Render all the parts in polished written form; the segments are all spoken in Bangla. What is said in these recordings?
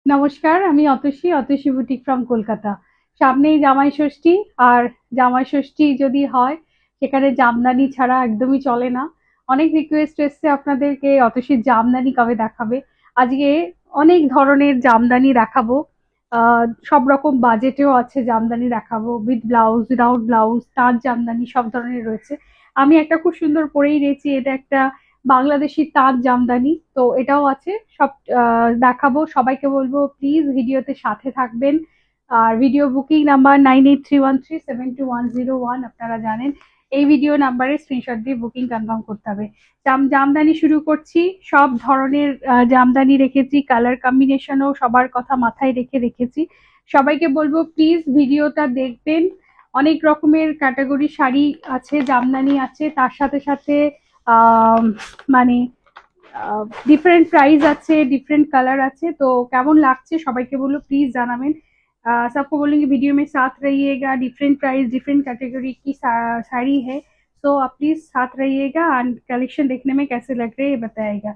নমস্কার, আমি অতসী বুটিক ফ্রম কলকাতা। সামনেই জামাই ষষ্ঠী। আর জামাই ষষ্ঠী যদি হয় সেখানে জামদানি ছাড়া একদমই চলে না। অনেক রিকোয়েস্ট এসছে আপনাদেরকে অতসীর জামদানি কবে দেখাবে। আজকে অনেক ধরনের জামদানি দেখাবো। সব রকম বাজেটেও আছে জামদানি দেখাবো, উইথ ব্লাউজ, উইদাউট ব্লাউজ, তাঁত জামদানি সব ধরনের রয়েছে। আমি একটা খুব সুন্দর পরেই রয়েছি, এটা একটা বাংলাদেশি তাঁত জামদানি, তো এটাও আছে সব। দেখাবো, সবাইকে বলবো প্লিজ ভিডিওতে সাথে থাকবেন। আর ভিডিও বুকিং নাম্বার 9831372101, আপনারা জানেন এই ভিডিও নাম্বারে স্ক্রিনশট দিয়ে বুকিং কনফার্ম করতে হবে। জামদানি শুরু করছি। সব ধরনের জামদানি রেখেছি, কালার কম্বিনেশনও সবার কথা মাথায় রেখে রেখেছি। সবাইকে বলবো প্লিজ ভিডিওটা দেখবেন। অনেক রকমের ক্যাটাগরি শাড়ি আছে, জামদানি আছে, তার সাথে সাথে আহ মানে ডিফারেন্ট প্রাইস আছে, ডিफरेंट कलर আছে। তো কেমন লাগছে সবাইকে বললো প্লিজ জানাবেন। सबको बोलेंगे वीडियो में साथ रहिएगा। डिफरेंट प्राइस, डिफरेंट कैटेगरी की साड़ी है, तो आप प्लीज साथ रहिएगा एंड কালেকশন দেখने में कैसे लग रहे हैं बताइएगा।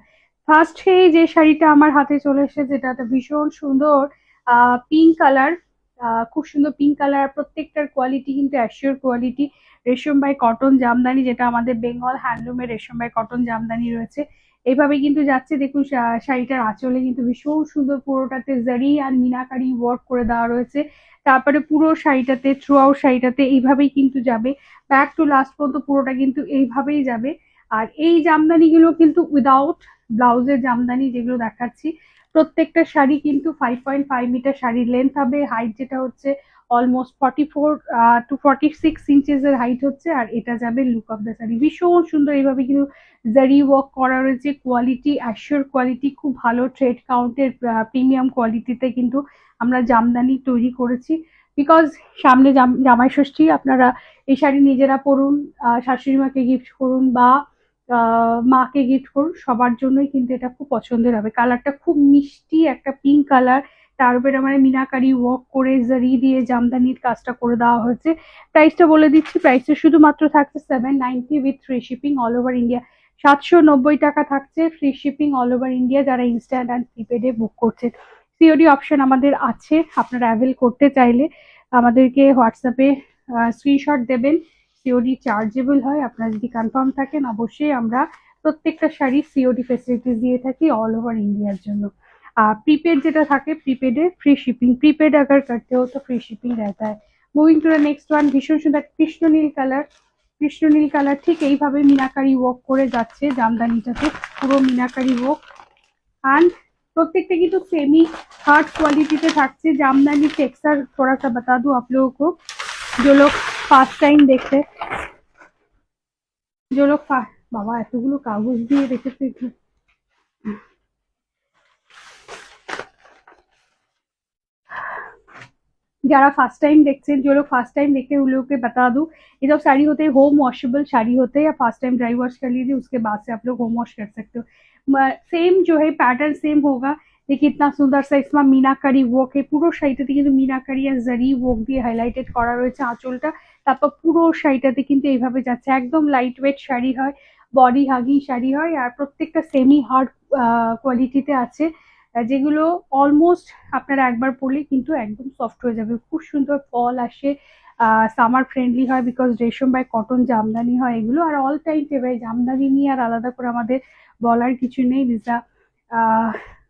ফার্স্ট যে শাড়িটা আমার হাতে চলে এসেছে, যেটা ভীষণ সুন্দর পিঙ্ক কালার। খুব সুন্দর পিঙ্ক কালার, প্রত্যেকটার কোয়ালিটি কিন্তু অ্যাসিওর কোয়ালিটি। রেশম বাই কটন জামদানি, যেটা আমাদের বেঙ্গল হ্যান্ডলুমের রেশম বাই কটন জামদানি রয়েছে। এইভাবে কিন্তু যাচ্ছে। দেখুন শাড়িটার আঁচলে কিন্তু ভীষণ সুন্দর, পুরোটাতে জারি আর মিনাকারি ওয়ার্ক করে দেওয়া রয়েছে। তারপরে পুরো শাড়িটাতে, থ্রু আউট শাড়িটাতে এইভাবেই কিন্তু যাবে, ব্যাক টু লাস্ট পর্যন্ত পুরোটা কিন্তু এইভাবেই যাবে। আর এই জামদানিগুলো কিন্তু উইদাউট ব্লাউজের জামদানি যেগুলো দেখাচ্ছি। প্রত্যেকটা শাড়ি কিন্তু 5.5 মিটার শাড়ির লেন্থ হবে, হাইট যেটা হচ্ছে অলমোস্ট 44 to 46 ইঞ্চেস এর হাইট হচ্ছে। আর এটা যাবে লুক অফ দ্য শাড়ি, ভীষণ সুন্দর। এইভাবে কিন্তু জারি ওয়ার্ক করা রয়েছে, কোয়ালিটি অ্যাসিওর কোয়ালিটি, খুব ভালো ট্রেড কাউন্টের প্রিমিয়াম কোয়ালিটিতে কিন্তু আমরা জামদানি তৈরি করেছি। বিকজ সামনে জামাই ষষ্ঠী, আপনারা এই শাড়ি নিজেরা পরুন, শাশুড়ি মাকে গিফট করুন, বা মাকে গিফট করুন, সবার জন্যই কিন্তু এটা খুব পছন্দের হবে। কালারটা খুব মিষ্টি একটা পিঙ্ক কালার, তার উপরে মানে মিনাকারি ওয়ার্ক করে জারি দিয়ে জামদানির কাজটা করে দেওয়া হয়েছে। প্রাইসটা বলে দিচ্ছি, প্রাইসটা শুধুমাত্র থাকছে 790 with free shipping all over India. 790 টাকা থাকছে, free shipping all over India, যারা ইনস্ট্যান্ট অ্যান্ড প্রিপেডে বুক করছেন। সিওডি অপশন আমাদের আছে, আপনারা অ্যাভেল করতে চাইলে আমাদেরকে হোয়াটসঅ্যাপে স্ক্রিনশট দেবেন। সিওডি চার্জেবল হয়, আপনারা যদি কনফার্ম থাকেন অবশ্যই আমরা প্রত্যেকটা শাড়ি সিওডি ফেসিলিটিস দিয়ে থাকি অল ওভার ইন্ডিয়ার জন্য। प्रीपेड যেটা থাকে, প্রিপেডে ফ্রি শিপিং, প্রিপেড अगर करते हो तो फ्री शिपिंग रहता है। Moving to the next one, ভীষণ সুন্দর কৃষ্ণ নীল কালার। কৃষ্ণ নীল কালার ঠিক এইভাবে মিনাকারি ওয়ার্ক করে যাচ্ছে জামদানিটাতে, পুরো মিনাকারি ওয়ার্ক। एंड प्रत्येकটা কিন্তু सेमी हार्ड क्वालिटी पे থাকছে। জামদানি টেক্সচার थोड़ा सा बता दूं आप लोगों को, जो लोग फास्ट टाइम देखते, जो लोग বাবা এতগুলো কাগজ দিয়ে রেখেছে। जरा फर्स्ट टाइम देखते हैं, जो लोग फर्स्ट टाइम देखते हैं उन लोगों को बता दूं, ये जो साड़ी होते हैं होम वॉशेबल साड़ी होते हैं, या फर्स्ट टाइम ड्राई वॉश कर लीजिए, उसके बाद से आप लोग होम वॉश कर सकते हो। सेम जो है पैटर्न सेम होगा। देखिए इतना सुंदर सा इसमें मीनाकारी वर्क है, পুরো শাড়িটাতে কিন্তু মিনাকারি আর জারি ওয়ার্ক দিয়ে হাইলাইটেড করা রয়েছে আঁচলটা। তারপর পুরো শাড়িটাতে কিন্তু এইভাবে যাচ্ছে, একদম লাইট ওয়েট শাড়ি হয়, বডি হাগিং শাড়ি হয়, আর প্রত্যেকটা সেমি হার্ড কোয়ালিটিতে আছে। যেগুলো অলমোস্ট আপনারা একবার পরলে কিন্তু একদম সফট হয়ে যাবে। খুব সুন্দর ফল আসে, সামার ফ্রেন্ডলি হয়, বিকজ রেশম বাই কটন জামদানি হয় এগুলো। আর অল টাইম ফেভারিট জামদানি নিয়ে আর আলাদা করে আমাদের বলার কিছু নেই, দিস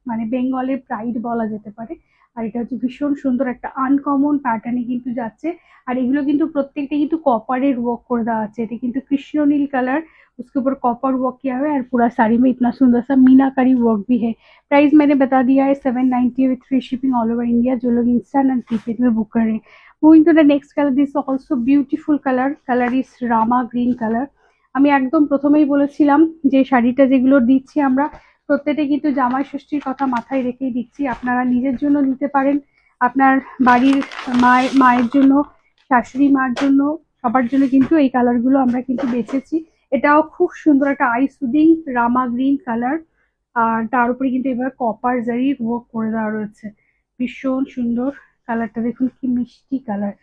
মানে বেঙ্গলের প্রাইড বলা যেতে পারে। আর এটা হচ্ছে ভীষণ সুন্দর একটা আনকমন প্যাটার্নে কিন্তু যাচ্ছে। আর এগুলো কিন্তু প্রত্যেকটা কিন্তু কপারের ওয়ার্ক করে দেওয়া আছে। এটা কিন্তু কৃষ্ণ নীল কালার, उसके ऊपर कॉपर वर्क किया हुआ है, और पूरा साड़ी में इतना सुंदर सा मीनाकारी वर्क भी है। प्राइस मैंने बता दिया है 790 with free shipping all over India, जो लोग इंस्टेंट एंड प्रीपेड में बुक कर रहे हैं। Moving to the next colour, this also beautiful colour, colour is Rama green colour. আমি একদম প্রথমেই বলেছিলাম যে শাড়িটা যেগুলো দিচ্ছি আমরা প্রত্যেকটা কিন্তু জামাই ষষ্ঠীর কথা মাথায় রেখেই দিচ্ছি। আপনারা নিজের জন্য নিতে পারেন, আপনার বাড়ির মায়ের জন্য, শাশুড়ি মার জন্য, সবার জন্য কিন্তু এই কালারগুলো আমরা কিন্তু বেছেছি। এটাও খুব সুন্দর একটা I soothing Rama green colour. আর তার উপরে কিন্তু এবার কপার জারির ওয়ার্ক করে দেওয়া রয়েছে, ভীষণ সুন্দর। কালারটা দেখুন কি মিষ্টি কালার।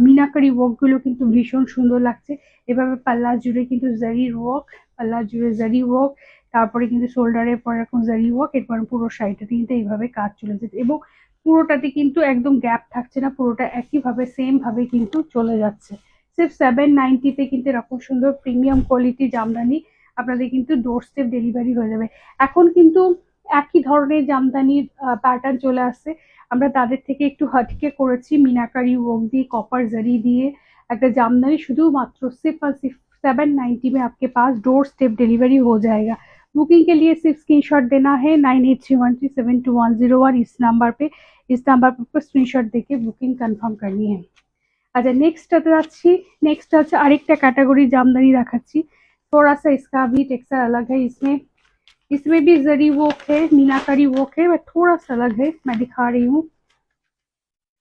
মিনাকারি ওয়ার্ক গুলো কিন্তু ভীষণ সুন্দর লাগছে। এভাবে পাল্লা জুড়ে কিন্তু জারির ওয়ার্ক, পাল্লা জুড়ে জারি ওয়ার্ক, তারপরে কিন্তু শোল্ডারের পর এরকম জারি ওয়ার্ক, এরপর পুরো শাড়িটাতে কিন্তু এইভাবে কাজ চলে যাচ্ছে এবং পুরোটাতে কিন্তু একদম গ্যাপ থাকছে না, পুরোটা একইভাবে সেম ভাবে কিন্তু চলে যাচ্ছে। সির্ফ 790 কিন্তু এরকম সুন্দর প্রিমিয়াম কোয়ালিটি জামদানি আপনাদের কিন্তু ডোর স্টেপ ডেলিভারি হয়ে যাবে। এখন কিন্তু একই ধরনের জামদানির প্যাটার্ন চলে আসছে, আমরা তাদের থেকে একটু হটকে করেছি, মিনাকারি ওয়ার্ক দিয়ে, কপার জারি দিয়ে একটা জামদানি, শুধুমাত্র सिर्फ और सिर्फ 790 में आपके पास डोर स्टेप डिलीवरी हो जाएगा। बुकिंग के लिए सिर्फ स्क्रीनशॉट देना है 9831372101 इस नंबर पर स्क्रीनशॉट देके बुकिंग कंफर्म करनी है। अच्छा नेक्स्टটাতে যাচ্ছি। नेक्स्ट হচ্ছে আরেকটা ক্যাটাগরি জামদানি দেখাচ্ছি। थोड़ा सा इसका भी टेक्सचर अलग है, इसमें इसमें भी जरी वर्क है, मीनाकारी वर्क है, बट थोड़ा सा अलग है, मैं दिखा रही हूँ।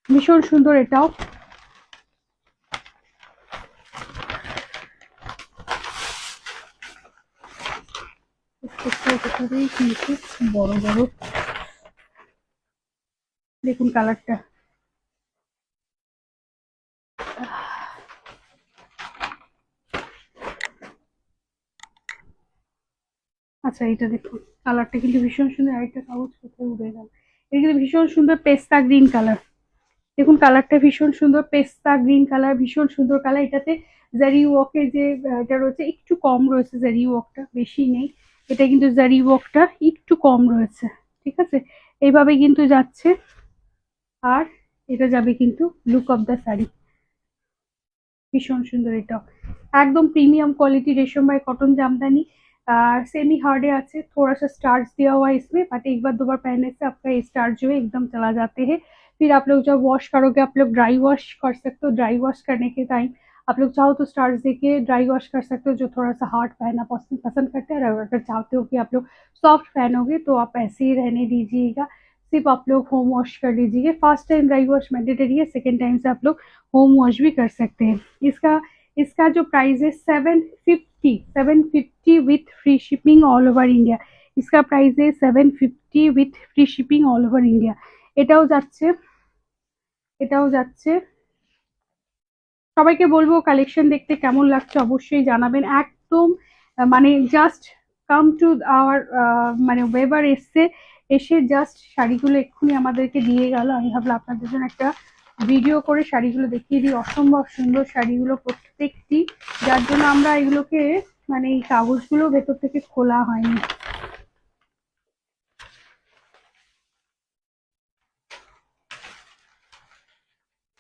ভীষণ সুন্দর এটাও। কিন্তু বড় বড় দেখুন কালারটা, আচ্ছা এটা দেখুন কালারটা কিন্তু ভীষণ সুন্দর। আরেকটা কাগজ কোথায় উড়ে গেল, এটা কিন্তু ভীষণ সুন্দর পেস্তা গ্রিন কালার। দেখুন কালারটা ভীষণ সুন্দর, পেস্তা গ্রিন কালার, ভীষণ সুন্দর কালার। এটাতে জারি ওয়ার্কের যে এটা রয়েছে একটু কম রয়েছে, জারি ওয়ার্কটা বেশি নেই, এটা কিন্তু জারি ওয়ার্কটা একটু কম রয়েছে, ঠিক আছে। এইভাবে কিন্তু যাচ্ছে, আর এটা যাবে কিন্তু লুক অফ দ্য শাড়ি, ভীষণ সুন্দর এটাও। একদম प्रीमियम क्वालिटी रेशम bye cotton jamdani, semi Hardy আছে, थोड़ा सा स्टार्च दिया हुआ है इसमें, बट एक बार दो बार पहनने से आपका ये स्टार्च जो है एकदम चला जाते हैं। फिर आप लोग जब वॉश करोगे आप लोग ड्राई वॉश कर सकते हो, ड्राई वॉश करने के टाइम आप लोग चाहो तो स्टार्च देके ड्राई वॉश कर सकते हो, जो थोड़ा सा हार्ड पहनना पसंद करते हैं। और अगर चाहते हो कि आप लोग सॉफ्ट पहनोगे तो आप ऐसे ही रहने दीजिएगा, सिर्फ आप लोग होम वॉश कर लीजिए। First time dry wash mandatory है, सेकेंड टाइम से आप लोग होम वॉश भी कर सकते हैं। इसका इसका जो प्राइस है 750 with free shipping all over India. इसका प्राइस है 750 with free shipping all over India. এটাও যাচ্ছে, এটাও যাচ্ছে। সবাইকে বলবো কালেকশন দেখতে কেমন লাগছে অবশ্যই জানাবেন একদম। মানে জাস্ট কাম টু আওয়ার মানে ওয়েবার এসছে, এসে জাস্ট শাড়িগুলো এক্ষুনি আমাদেরকে দিয়ে গেল। আমি ভাবলাম আপনাদের জন্য একটা ভিডিও করে শাড়িগুলো দেখিয়ে দিই, অসম্ভব সুন্দর শাড়িগুলো প্রত্যেকটি, যার জন্য আমরা এগুলোকে মানে এই কাগজগুলো ভেতর থেকে খোলা হয়নি।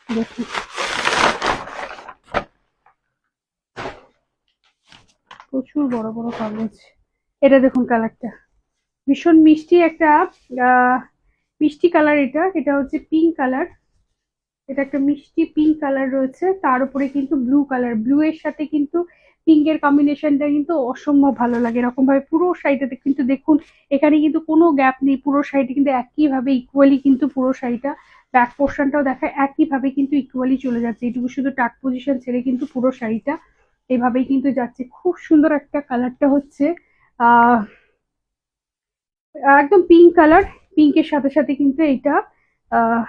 দেখুন প্রচুর বড় বড় কাগজ। এটা দেখুন কালারটা ভীষণ মিষ্টি একটা মিষ্টি কালার, এটা এটা হচ্ছে পিঙ্ক কালার, এটা একটা মিষ্টি পিঙ্ক কালার রয়েছে, তার উপরে কিন্তু ব্লু কালার, ব্লু এর সাথে কিন্তু পিঙ্কের কম্বিনেশনটা কিন্তু অসম্ভব ভালো লাগে। এরকম ভাবে পুরো শাড়িটাতে কিন্তু দেখুন এখানে কিন্তু কোনো গ্যাপ নেই, পুরো শাড়িটা কিন্তু একইভাবে ইকুয়ালি কিন্তু পুরো শাড়িটা ব্যাক পোর্শনটাও দেখায় একইভাবে কিন্তু ইকুয়ালি চলে যাচ্ছে, এটুকু শুধু টাক পজিশন ছেড়ে কিন্তু পুরো শাড়িটা এইভাবেই কিন্তু যাচ্ছে। খুব সুন্দর একটা কালারটা হচ্ছে আহ একদম পিঙ্ক কালার, পিঙ্কের সাথে সাথে কিন্তু এইটা আহ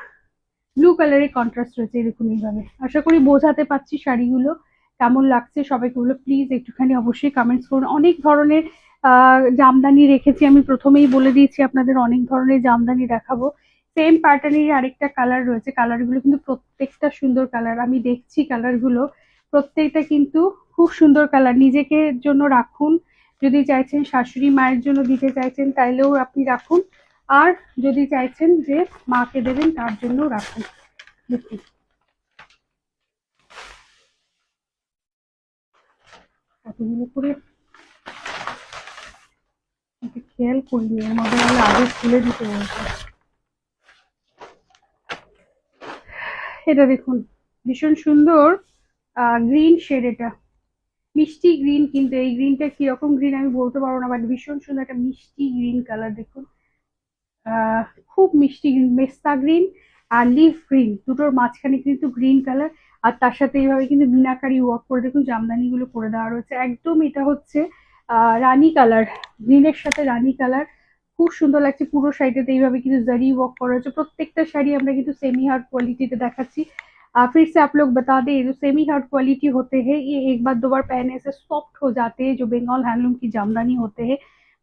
ব্লু কালারের কন্ট্রাস্ট রয়েছে। দেখুন এইভাবে, আশা করি বোঝাতে পারছি শাড়িগুলো কেমন লাগছে। সবাইকে বলো প্লিজ একটুখানি অবশ্যই কমেন্টস করুন। অনেক ধরনের জামদানি রেখেছি, আমি প্রথমেই বলে দিয়েছি আপনাদের অনেক ধরনের জামদানি দেখাবো। সেম প্যাটার্নের আরেকটা কালার রয়েছে, কালারগুলো কিন্তু প্রত্যেকটা সুন্দর কালার, আমি দেখছি কালারগুলো প্রত্যেকটা কিন্তু খুব সুন্দর কালার। নিজেকে জন্য রাখুন, যদি চাইছেন শাশুড়ি মায়ের জন্য দিতে চাইছেন তাইলেও আপনি রাখুন, আর যদি চাইছেন যে মাকে দেবেন তার জন্য রাখুন। দেখুন কতগুলো করে খেয়াল করিনি, এর মধ্যে হলে আগে খুলে দিতে বলছে। এটা দেখুন ভীষণ সুন্দর গ্রিন শেড, এটা মিষ্টি গ্রিন, কিন্তু এই গ্রিনটা কিরকম গ্রিন আমি বলতে পারবো না, বাট ভীষণ সুন্দর একটা মিষ্টি গ্রিন কালার। দেখুন খুব মিষ্টি গ্রিন, মেস্তা গ্রিন আর লিফ গ্রিন দুটোর মাঝখানে কিন্তু গ্রিন কালার, আর তার সাথে এইভাবে কিন্তু মিনাকারি ওয়ার্ক করে দেখুন জামদানি গুলো করে দেওয়া রয়েছে একদম। এটা হচ্ছে রানী কালার, গ্রিনের সাথে রানী কালার, খুব সুন্দর লাগছে। পুরো শাড়িটাতে এইভাবে কিন্তু জারি ওয়ার্ক করা হয়েছে। প্রত্যেকটা শাড়ি আমরা কিন্তু सेमी हार्ड क्वालिटी তে দেখাচ্ছি। फिर से आप लोग बता दें जो सेमी हार्ड क्वालिटी होते हैं ये एक बार दो बार पहनने से सॉफ्ट हो जाते हैं, जो बंगाल हैंडलूम की जामदानी होते हैं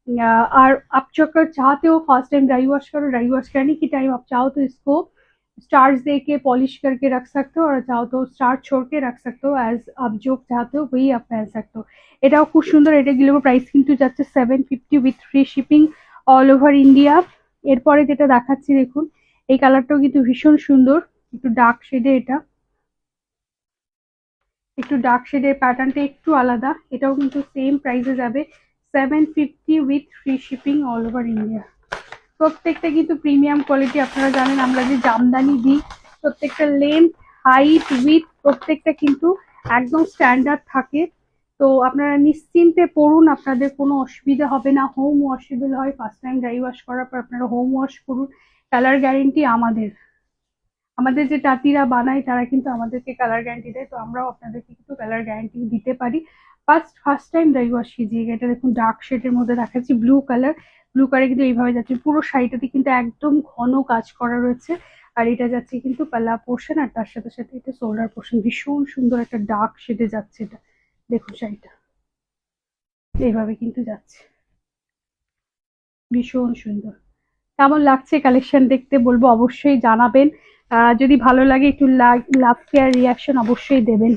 और आप जो अगर चाहते हो फर्स्ट टाइम ड्राई वॉश करो, ड्राई वॉश करने की टाइम आप चाहो तो इसको स्टार्च दे के पॉलिश करके रख सकते हो, और चाहो तो स्टार्च छोड़ के रख सकते हो, एज आप जो चाहते हो वही आप पहन सकते हो। এটাও খুব সুন্দর, এটা গেলেও প্রাইস কিন্তু যাচ্ছে 750 with free shipping all over India. এরপরে যেটা দেখাচ্ছি দেখুন, এই কালারটাও কিন্তু ভীষণ সুন্দর, একটু ডার্ক শেডে, এটা একটু ডার্ক শেডের প্যাটার্নটা একটু আলাদা, এটাও কিন্তু সেম প্রাইসে যাবে 750 with free shipping all over India. প্রত্যেকটা কিন্তু প্রিমিয়াম কোয়ালিটি, আপনারা জানেন আমরা যে জামদানি দিই প্রত্যেকটা লেন্থ, হাইট, উইথ প্রত্যেকটা কিন্তু একদম স্ট্যান্ডার্ড থাকে। তো আপনারা নিশ্চিন্তে পড়ুন, আপনাদের কোনো অসুবিধা হবে না। হোম ওয়াশেবল হয়, ফার্স্ট টাইম ড্রাই ওয়াশ করার পর আপনারা হোম ওয়াশ করুন। কালার গ্যারেন্টি আমাদের, আমাদের যে তাঁতিরা বানায় তারা কিন্তু আমাদেরকে কালার গ্যারান্টি দেয়, তো আমরাও আপনাদেরকে কিন্তু কালার গ্যারান্টি দিতে পারি। ফার্স্ট টাইম ড্রাই ওয়াশ कीजिएगा। এটা দেখুন ডার্ক শেডের মধ্যে দেখাচ্ছি, ব্লু কালার, ব্লু কালার কিন্তু এইভাবে যাচ্ছে, পুরো শাড়িটাতে কিন্তু একদম ঘন কাজ করা রয়েছে। আর এটা যাচ্ছে কিন্তু পাল্লা পোর্শন, আর তার সাথে সাথে এটা শোল্ডার পোর্শন, ভীষণ সুন্দর একটা ডার্ক শেডে যাচ্ছে এটা। দেখুন শাড়িটা এইভাবে কিন্তু যাচ্ছে, ভীষণ সুন্দর। কেমন লাগছে কালেকশন দেখতে বলবো, অবশ্যই জানাবেন। যদি ভালো লাগে একটু লাভ কেয়ার রিয়াকশন অবশ্যই দেবেন।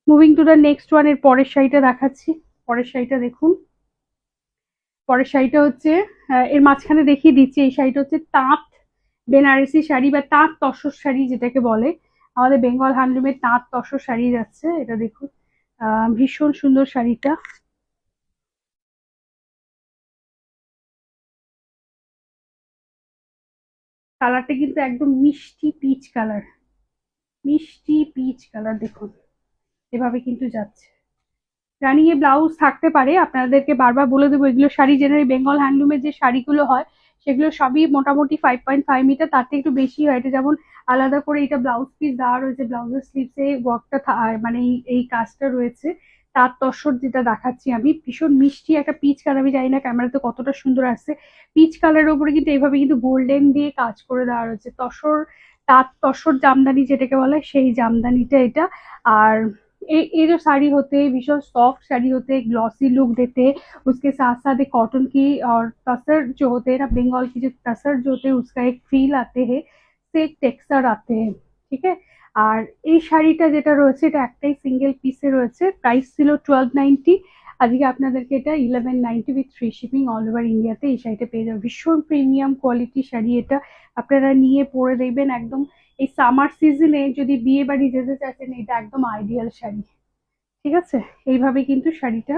Moving to the next one, এর পরের শাড়িটা দেখাচ্ছি। পরের শাড়িটা দেখুন, পরের শাড়িটা হচ্ছে এর মাঝখানে দেখিয়ে দিচ্ছি, এই শাড়িটা হচ্ছে তাঁত বেনারসি শাড়ি বা তাঁত তসর শাড়ি যেটাকে বলে, আমাদের বেঙ্গল হ্যান্ডলুমের তাঁত তসর শাড়ি যাচ্ছে। এটা দেখুন ভীষণ সুন্দর শাড়িটা, কালারটা কিন্তু একদম মিষ্টি পিচ কালার, মিষ্টি পিচ কালার দেখুন, এভাবে কিন্তু যাচ্ছে। রানিং এ ব্লাউজ থাকতে পারে, আপনাদেরকে বারবার বলে দেবো এগুলো শাড়ি জেনারেলি বেঙ্গল হ্যান্ডলুমের যে শাড়িগুলো হয় সেগুলো সবই মোটামুটি 5.5 মিটার, তার থেকে একটু বেশি হয়। এটা যেমন আলাদা করে এটা ব্লাউজ পিস দেওয়া রয়েছে, ব্লাউজের স্লিভসে ওয়ার্কটা মানে এই কাজটা রয়েছে। তার তসর যেটা দেখাচ্ছি আমি, ভীষণ মিষ্টি একটা পিচ কালার, আমি জানি না ক্যামেরাতে কতটা সুন্দর আসছে, পিচ কালারের উপরে কিন্তু এইভাবে কিন্তু গোল্ডেন দিয়ে কাজ করে দেওয়া রয়েছে। তসর, তাঁত তসর জামদানি যেটাকে বলে সেই জামদানিটা এটা। আর ये जो साड़ी होते हैं भीषण सॉफ्ट साड़ी होते हैं, ग्लॉसी लुक देते हैं। उसके साथ साथ एक कॉटन की और तसर जो होते हैं ना, बंगाल की जो तसर जो होते हैं उसका एक फील आते हैं, से एक टेक्सचार आते हैं। ঠিক আছে, আর এই শাড়িটা যেটা রয়েছে এটা একটাই সিঙ্গেল পিসে রয়েছে, প্রাইস ছিল 1290, আজকে আপনাদেরকে এটা 1190 with free shipping all over ইন্ডিয়াতে এই শাড়িটা পেয়ে যাবেন। ভীষণ প্রিমিয়াম কোয়ালিটি শাড়ি এটা, আপনারা নিয়ে পরে দেখবেন একদম এই সামার সিজনে যদি বিয়ে বাড়ি যেতে চাচ্ছেন এটা একদম আইডিয়াল শাড়ি। ঠিক আছে, এইভাবে কিন্তু শাড়িটা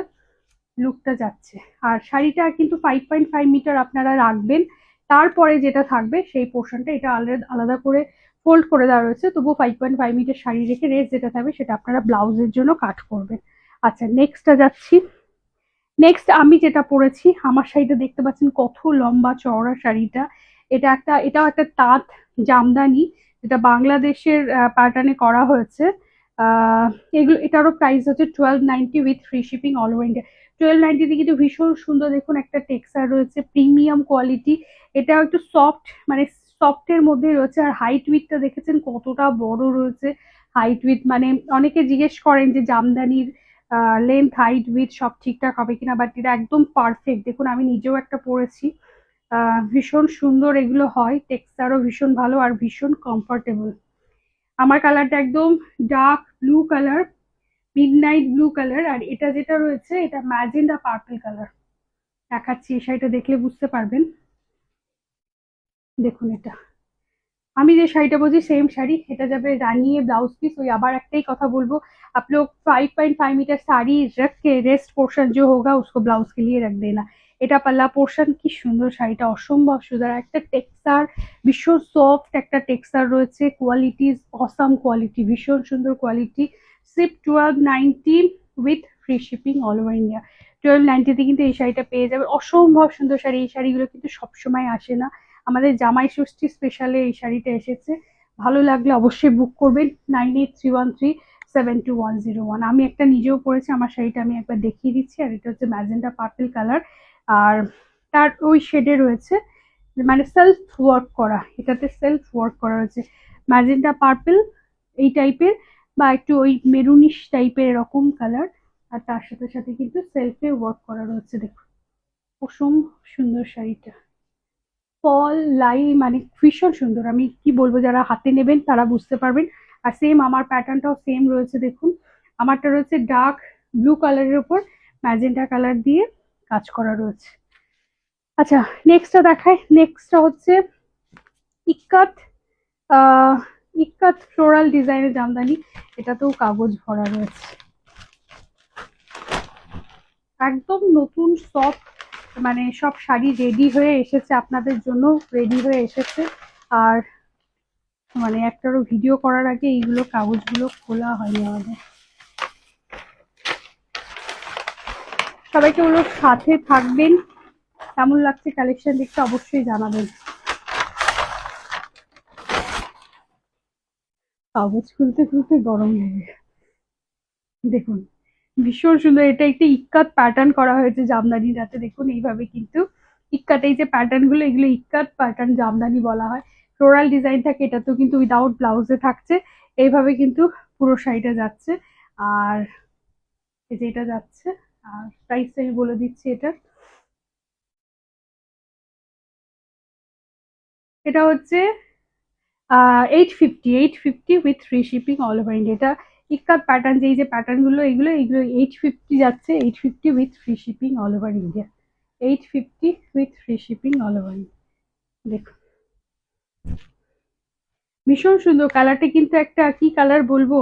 লুকটা যাচ্ছে। আর শাড়িটা কিন্তু 5.5 মিটার আপনারা রাখবেন, তারপরে যেটা থাকবে সেই পোর্শনটা এটা আলাদা আলাদা করে ফোল্ড করে দেওয়া রয়েছে, তবুও 5.5 মিটার শাড়ি রেখে রেস্ট যেটা থাকবে সেটা আপনারা ব্লাউজের জন্য কাট করবেন। আচ্ছা নেক্সটটা যাচ্ছি। নেক্সট আমি যেটা পরেছি, আমার শাড়িটা দেখতে পাচ্ছেন কত লম্বা চওড়া শাড়িটা, এটাও একটা তাঁত জামদানি যেটা বাংলাদেশের প্যাটার্নে করা হয়েছে। আহ এগুলো এটারও প্রাইস হচ্ছে 1290 with free shipping all over India. 1290 কিন্তু ভীষণ সুন্দর, দেখুন একটা টেক্সচার রয়েছে, প্রিমিয়াম কোয়ালিটি। এটাও একটু সফট, মানে সফটের মধ্যে রয়েছে। আর হাইট উইথটা দেখেছেন কতটা বড় রয়েছে, হাইট উইথ মানে অনেকে জিজ্ঞেস করেন যে জামদানির লেন্থ হাইট উইথ সব ঠিকঠাক হবে কিনা, বাট এটা একদম পারফেক্ট। দেখুন আমি নিজেও একটা পরেছি, ভীষণ সুন্দর এগুলো হয়, টেক্সচারও ভীষণ ভালো আর ভীষণ কমফোর্টেবল। আমার কালারটা একদম dark blue colour, midnight blue colour, আর এটা যেটা রয়েছে এটা ম্যাজেন্ডা পার্পল কালার। দেখাচ্ছি, এই শাড়িটা দেখলে বুঝতে পারবেন। দেখুন এটা, আমি যে শাড়িটা বলছি সেম শাড়ি, এটা যাবে রানিয়ে ब्लाउज पीस। ওই আবার একটাই কথা বলবো, आप लोग 5.5 मीटर साड़ी रख के रेस्ट पोर्शन जो होगा उसको ब्लाउज के लिए रख देना। এটা পাল্লা পোর্শন, কি সুন্দর শাড়িটা, অসম্ভব সুন্দর একটা টেক্সচার, ভীষণ সফট একটা টেক্সচার রয়েছে, কোয়ালিটি অসাম কোয়ালিটি, ভীষণ সুন্দর quality. Sheep 1290 with free shipping all over India. 1290 কিন্তু এই শাড়িটা পেয়ে যাবে, অসম্ভব সুন্দর শাড়ি। এই শাড়িগুলো কিন্তু সবসময় আসে না, আমাদের জামাই ষষ্ঠী স্পেশালে এই শাড়িটা এসেছে। ভালো লাগলে অবশ্যই বুক করবেন 9831372101। আমি একটা নিজেও পরেছি, আমার শাড়িটা আমি একবার দেখিয়ে দিচ্ছি। আর এটা হচ্ছে ম্যাজেন্টা পার্পল কালার, আর তার ওই শেডে রয়েছে মানে সেলফ ওয়ার্ক করা, এটাতে সেলফ ওয়ার্ক করা রয়েছে ম্যাজেন্টা পার্পল এই টাইপের। বা একটু ওই মেরুনিশ টাইপের এরকম কালার। আর তার সাথে সাথে কিন্তু সেলফে ওয়ার্ক করা রয়েছে, দেখুন কুসুম সুন্দর শাড়িটা, ফল লাই মানে ভীষণ সুন্দর। আমি কি বলবো, যারা হাতে নেবেন তারা বুঝতে পারবেন। আর সেম আমার প্যাটার্নটাও সেম রয়েছে, দেখুন আমারটা রয়েছে ডার্ক ব্লু কালারের উপর ম্যাজেন্টা কালার দিয়ে কাজ করা রয়েছে। আচ্ছা, নেক্সটটা দেখায়। নেক্সটটা হচ্ছে ইক্কাত, আহ ইক্কাত ফ্লোরাল ডিজাইনের জামদানি। এটাতেও কাগজ ভরা রয়েছে, একদম নতুন সফট, মানে সব শাড়ি রেডি হয়ে এসেছে আপনাদের জন্য, রেডি হয়ে এসেছে। আর মানে একটারও ভিডিও করার আগে এইগুলো কাগজগুলো খোলা হয়নি আমাদের। সবাইকে বলবো সাথে থাকবেন, কেমন লাগছে কালেকশন দেখতে অবশ্যই জানাবেন। কাগজ খুলতে খুলতে গরম লেগে, দেখুন ভীষণ সুন্দর। এটা একটা ইক্কাত প্যাটার্ন করা হয়েছে জামদানিটাতে, দেখুন এইভাবে কিন্তু ইক্কাত, এই যে প্যাটার্ন গুলো এগুলো ইক্কাত প্যাটার্ন জামদানি বলা হয়। ফ্লোরাল ডিজাইন থাকে, এটা তো কিন্তু উইদাউট ব্লাউজে থাকছে। এইভাবে কিন্তু পুরো শাড়িটা যাচ্ছে। আর এই যে এটা যাচ্ছে, আর প্রাইসটা আমি বলে দিচ্ছি। এটা হচ্ছে 850 with free shipping all over India. এটা ইক্কাত প্যাটার্ন, যে এই যে প্যাটার্ন গুলো এগুলো এগুলো 850 যাচ্ছে, 850 with free shipping all over India, 850 with free shipping all over India. দেখুন ভীষণ সুন্দর কালারটা, কিন্তু একটা কি কালার বলবো,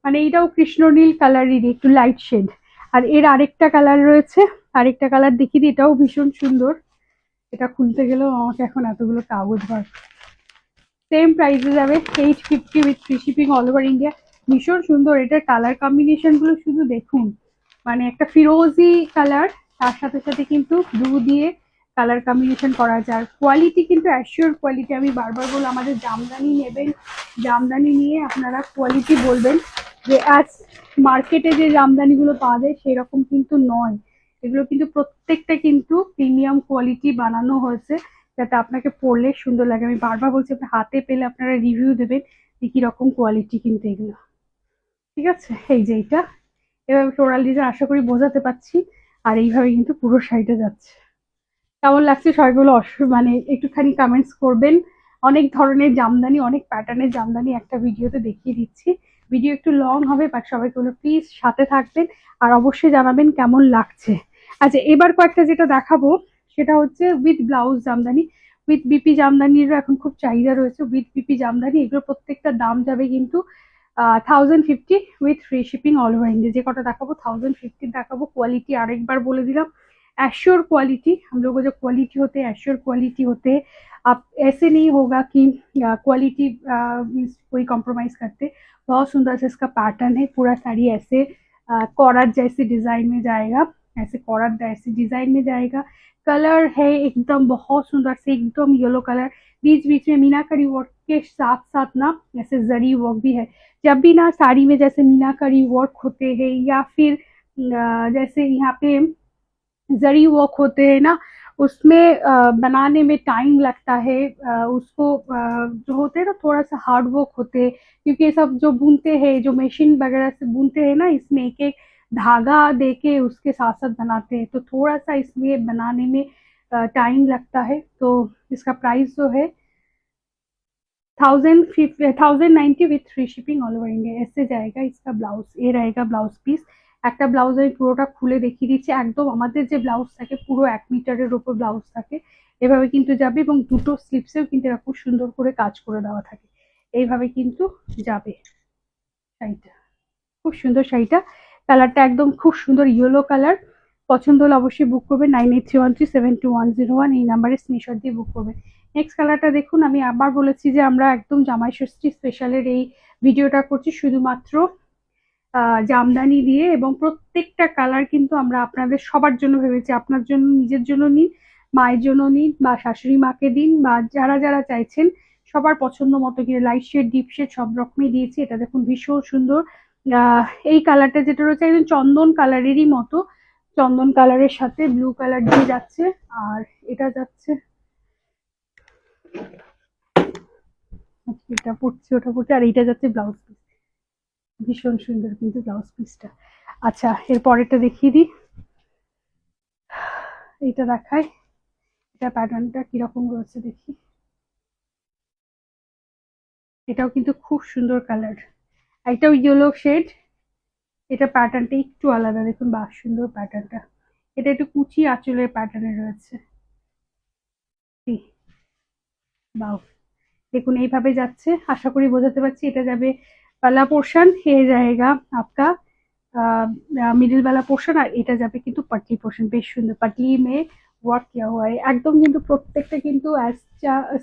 মানে এইটাও কৃষ্ণনীল কালারেরই একটু লাইট শেড। আর এর আরেকটা কালার রয়েছে, আরেকটা কালার দেখিয়ে দিই, এটাও ভীষণ সুন্দর। এটা খুলতে গেলেও আমাকে এখন এতগুলো কাগজ বার, সেম প্রাইসে যাবে 850 with free shipping all over India. ভীষণ সুন্দর, এটার কালার কম্বিনেশন গুলো শুধু দেখুন, মানে একটা ফিরোজি কালার, তার সাথে সাথে কিন্তু ব্লু দিয়ে কালার কম্বিনেশন করা যায়। কোয়ালিটি কিন্তু অ্যাসিওর কোয়ালিটি, আমি বারবার বলি আমাদের জামদানি নেবেন, জামদানি নিয়ে আপনারা কোয়ালিটি বলবেন, যে আজ মার্কেটে যে জামদানিগুলো পাওয়া যায় সেরকম কিন্তু নয়। এগুলো কিন্তু প্রত্যেকটা কিন্তু প্রিমিয়াম কোয়ালিটি বানানো হয়েছে, যাতে আপনাকে পরলে সুন্দর লাগে। আমি বারবার বলছি আপনি হাতে পেলে আপনারা রিভিউ দেবেন যে কিরকম কোয়ালিটি কিন্তু এগুলো। ঠিক আছে, এই যে এইটা এভাবে ফ্লোরাল ডিজাইন, আশা করি বোঝাতে পারছি। আর এইভাবে কিন্তু পুরো শাড়িটা যাচ্ছে। কেমন লাগছে সবাইগুলো মানে একটুখানি কমেন্টস করবেন। অনেক ধরনের জামদানি, অনেক প্যাটার্নের জামদানি একটা ভিডিওতে দেখিয়ে দিচ্ছি। ভিডিও একটু লং হবে, বাট সবাইকে বলে প্লিজ সাথে থাকবেন। আর অবশ্যই জানাবেন কেমন লাগছে। আচ্ছা, এবার কয়েকটা যেটা দেখাবো সেটা হচ্ছে with blouse jamdani. With BP জামদানিরও এখন খুব চাহিদা রয়েছে। উইথ বিপি জামদানি এগুলো প্রত্যেকটা দাম যাবে কিন্তু 1050 with free shipping all over India. যে कटा দেখাবো 1050 দেখাবো। क्वालिटी আরেকবার বলে দিলাম, एश्योर क्वालिटी। हम लोगों जो क्वालिटी होते हैं एश्योर क्वालिटी होते हैं। आप ऐसे नहीं होगा कि क्वालिटी कोई कॉम्प्रोमाइज करते। बहुत सुंदर से इसका पैटर्न है, पूरा साड़ी ऐसे कॉर्ड जैसे डिजाइन में जाएगा, ऐसे कॉर्ड जैसे डिजाइन में जाएगा। कलर है एकदम बहुत सुंदर से, एकदम येलो कलर, बीच बीच में मीनाकारी वर्क के साथ साथ ना ऐसे जरी वर्क भी है। जब भी ना साड़ी में जैसे मीनाकारी वर्क होते हैं, या फिर जैसे यहाँ पे जरी वर्क होते हैं ना, उसमें बनाने में टाइम लगता है। उसको जो होते हैं ना थोड़ा सा हार्ड वर्क होते हैं, क्योंकि ये सब जो बुनते हैं, जो मशीन वगैरह से बुनते हैं ना, इसमें एक एक धागा दे के उसके साथ साथ बनाते हैं, तो थोड़ा सा इसमें बनाने में टाइम लगता है। तो इसका प्राइस जो है 1090 with free shipping all over India. এসে जाएगा इसका ब्लाउज, ये रहेगा ब्लाउज পিস। একটা ব্লাউজ আমি পুরোটা খুলে দেখিয়ে দিচ্ছি, একদম আমাদের যে ব্লাউজ থাকে পুরো 1 মিটারের উপর ব্লাউজ থাকে, এভাবে কিন্তু যাবে। এবং দুটো স্লিপসেও কিন্তু এরা খুব সুন্দর করে কাজ করে দেওয়া থাকে, এইভাবে কিন্তু যাবে শাড়িটা। খুব সুন্দর শাড়িটা, কালারটা একদম খুব সুন্দর ইয়েলো কালার। পছন্দ হলে অবশ্যই বুক করবেন 9831372101, এই নাম্বারে স্ক্রিনশট দিয়ে বুক করবেন। নেক্সট কালারটা দেখুন, আমি আবার বলেছি যে আমরা একদম জামাই ষষ্ঠী স্পেশালের এই ভিডিওটা করছি শুধুমাত্র জামদানি দিয়ে, এবং প্রত্যেকটা কালার কিন্তু আমরা আপনাদের সবার জন্য ভেবেছি। আপনার জন্য, নিজের জন্য নিন, মায়ের জন্য নিন, বা শাশুড়ি মাকে দিন, বা যারা যারা চাইছেন সবার পছন্দ মতো কিনে লাইট শেড ডিপ শেড সব রকমই দিয়েছি। এটা দেখুন ভীষণ সুন্দর। এই কালারটা যেটা রয়েছে একদম চন্দন কালারেরই মতো, চন্দন কালারের সাথে ব্লু কালার দিয়ে যাচ্ছে। আর এটা যাচ্ছে, এটা পড়ছে ওটা পড়ছে, আর এইটা যাচ্ছে ব্লাউজ পিস। ভীষণ সুন্দর কিন্তু ব্লাউজ পিসটা। আচ্ছা, এর পরেরটা দেখিয়ে দিই, এইটা দেখাই, এটা প্যাটার্নটা কিরকম রয়েছে দেখি। এটাও কিন্তু খুব সুন্দর কালার, এটাও ইয়েলো শেড। এটা প্যাটার্নটা একটু আলাদা, দেখুন বাহ সুন্দর প্যাটার্নটা। এটা একটু কুচি আঁচলের প্যাটার্নে রয়েছে। বাহ, দেখুন এইভাবে যাচ্ছে, আশা করি বোঝাতে পারছি। এটা যাবে वाला पोर्शन, ये जाएगा आपका मिडिल वाला पोर्शन, আর এটা যাবে কিন্তু পাটলি পোর্শন। বেশ সুন্দর পাটলি মে ওয়ার্ক কিয়া হুয়া है একদম, কিন্তু প্রত্যেকটা কিন্তু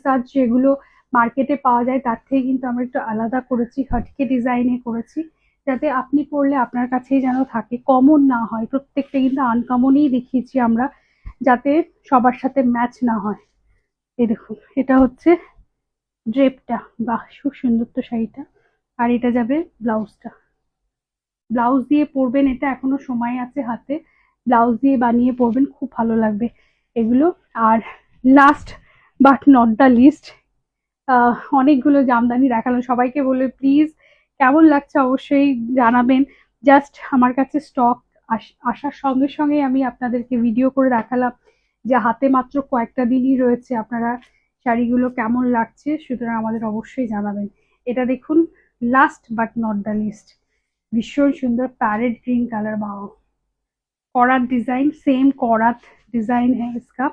সাজ যেগুলো মার্কেটে পাওয়া যায় তার থেকে কিন্তু আমরা একটু আলাদা করেছি, হটকে ডিজাইনে করেছি, যাতে আপনি পরলে আপনার কাছেই যেন থাকে, কমন না হয়। প্রত্যেকটা কিন্তু আনকমনই দেখিয়েছি আমরা, যাতে সবার সাথে ম্যাচ না হয়। এই দেখুন, এটা হচ্ছে ড্রেপটা, বাহ খুব সুন্দর তো শাড়িটা। আর এটা যাবে ব্লাউজটা, ব্লাউজ দিয়ে পরবেন, এটা এখনো সময় আছে হাতে, ব্লাউজ দিয়ে বানিয়ে পরবেন, খুব ভালো লাগবে এগুলো। আর লাস্ট বাট নট দ্য লিস্ট, অনেকগুলো জামদানি দেখালাম, সবাইকে বলে প্লিজ কেমন লাগছে অবশ্যই জানাবেন। জাস্ট আমার কাছে স্টক আসার সঙ্গে সঙ্গে আমি আপনাদেরকে ভিডিও করে দেখালাম যে হাতে মাত্র কয়েকটা দিনই রয়েছে, আপনারা শাড়িগুলো কেমন লাগছে সুতরাং আমাদের অবশ্যই জানাবেন। এটা দেখুন, last but not the least, ভীষণ সুন্দর parrot green colour, wow cord design, same cord design है इसका,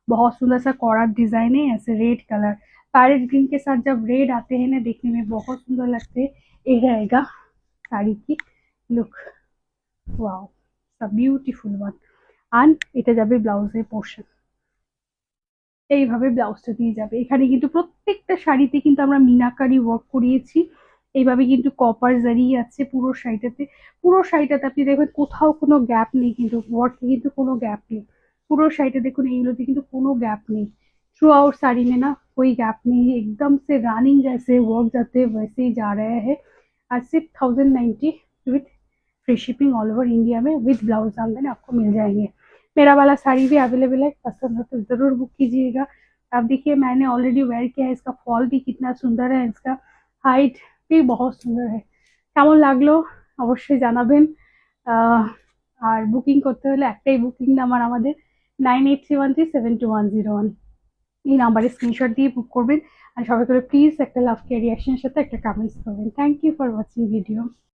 बहुत सुंदर सा कॉर्ड डिजाइन है, ऐसे रेड कलर पैरेट ग्रीन के साथ जब रेड आते हैं ना, देखने में बहुत सुंदर लगते हैं। ये रहेगा साड़ी की लुक, वाओ सब ब्यूटीफुल वन। আর এটা যাবে ব্লাউজের পোর্শন, এইভাবে ব্লাউজটা দিয়ে যাবে। এখানে কিন্তু প্রত্যেকটা শাড়িতে কিন্তু আমরা মিনাকারি ওয়ার্ক করিয়েছি, এইভাবে কিন্তু কপার জারি আছে পুরো শাড়িটাতে। পুরো শাড়িটাতে আপনি দেখবেন কোথাও কোনো গ্যাপ নেই, কিন্তু ওয়ার্কে কিন্তু কোনো গ্যাপ নেই। পুরো শাড়িটা দেখুন, এইগুলোতে কিন্তু কোনো গ্যাप नहीं, थ्रू आउट साड़ी में ना कोई गैप नहीं है, एकदम से रनिंग जैसे वर्क जाते वैसे ही जा रहे हैं। और सिर्फ 1090 with free shipping all over India में विद ब्लाउज आमदनी आपको मिल जाएंगे। मेरा वाला साड़ी भी अवेलेबल है, पसंद हो तो जरूर बुक कीजिएगा। अब देखिए मैंने ऑलरेडी वेयर किया है, इसका फॉल भी कितना सुंदर है, इसका हाइट भी बहुत सुंदर है। কেমন লাগলো অবশ্যই জানাবেন। আহ, আর বুকিং করতে হলে একটাই বুকিং নাম্বার আমাদের, 9831372101, এই নাম্বারে স্ক্রিনশট দিয়ে বুক করবেন। আর সবাই করে প্লিজ একটা লাভ কে রিয়াকশনের সাথে একটা কমেন্টস করবেন। Thank you for watching video.